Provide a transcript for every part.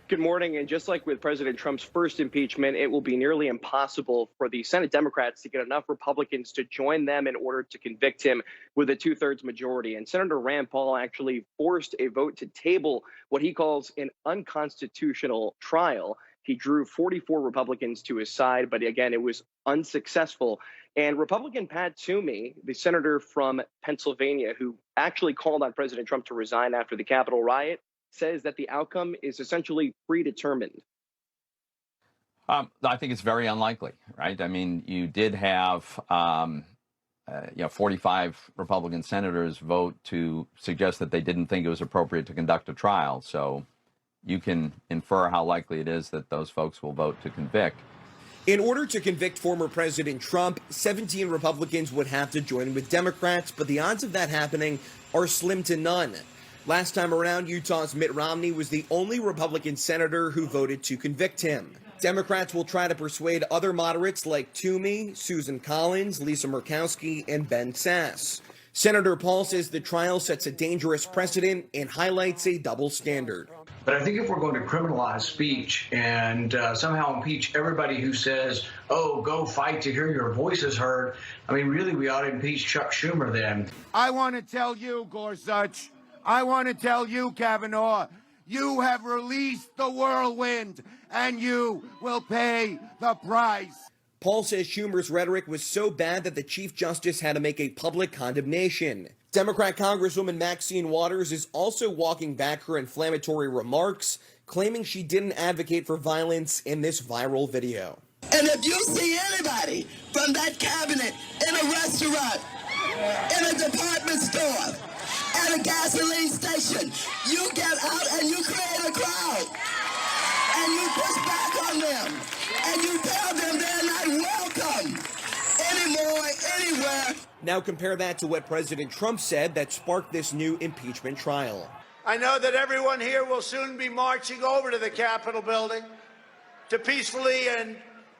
Good morning. And just like with President Trump's first impeachment, it will be nearly impossible for the Senate Democrats to get enough Republicans to join them in order to convict him with a two-thirds majority. And Senator Rand Paul actually forced a vote to table what he calls an unconstitutional trial. He drew 44 Republicans to his side, but again, it was unsuccessful. And Republican Pat Toomey, the senator from Pennsylvania, who actually called on President Trump to resign after the Capitol riot, says that the outcome is essentially predetermined. I think it's very unlikely, right? I mean, you did have 45 Republican senators vote to suggest that they didn't think it was appropriate to conduct a trial. So you can infer how likely it is that those folks will vote to convict. In order to convict former President Trump, 17 Republicans would have to join with Democrats, but the odds of that happening are slim to none. Last time around, Utah's Mitt Romney was the only Republican senator who voted to convict him. Democrats will try to persuade other moderates like Toomey, Susan Collins, Lisa Murkowski, and Ben Sasse. Senator Paul says the trial sets a dangerous precedent and highlights a double standard. But I think if we're going to criminalize speech and somehow impeach everybody who says, oh, go fight to hear your voices heard, I mean, really, we ought to impeach Chuck Schumer then. I want to tell you, Gorsuch, I want to tell you, Kavanaugh, you have released the whirlwind, and you will pay the price. Paul says Schumer's rhetoric was so bad that the Chief Justice had to make a public condemnation. Democrat Congresswoman Maxine Waters is also walking back her inflammatory remarks, claiming she didn't advocate for violence in this viral video. And if you see anybody from that cabinet in a restaurant, in a department store, at a gasoline station, you get out and you create a crowd. And you push back on them. And you tell them they're not welcome anymore, anywhere. Now compare that to what President Trump said that sparked this new impeachment trial. I know that everyone here will soon be marching over to the Capitol building to peacefully and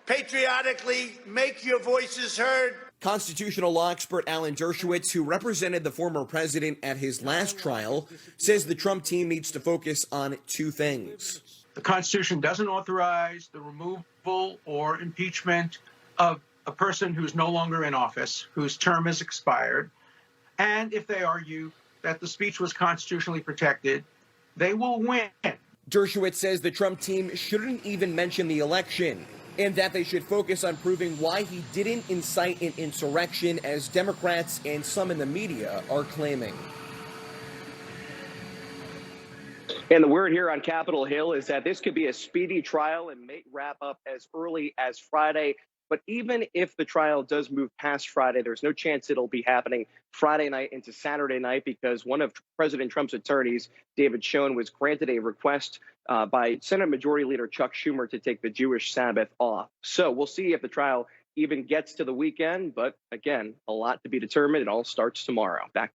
patriotically make your voices heard. Constitutional law expert Alan Dershowitz, who represented the former president at his last trial, says the Trump team needs to focus on two things. The Constitution doesn't authorize the removal or impeachment of a person who's no longer in office, whose term has expired. And if they argue that the speech was constitutionally protected, they will win. Dershowitz says the Trump team shouldn't even mention the election, and that they should focus on proving why he didn't incite an insurrection, as Democrats and some in the media are claiming. And the word here on Capitol Hill is that this could be a speedy trial and may wrap up as early as Friday. But even if the trial does move past Friday, there's no chance it'll be happening Friday night into Saturday night, because one of President Trump's attorneys, David Schoen, was granted a request by Senate Majority Leader Chuck Schumer to take the Jewish Sabbath off. So we'll see if the trial even gets to the weekend. But again, a lot to be determined. It all starts tomorrow. Back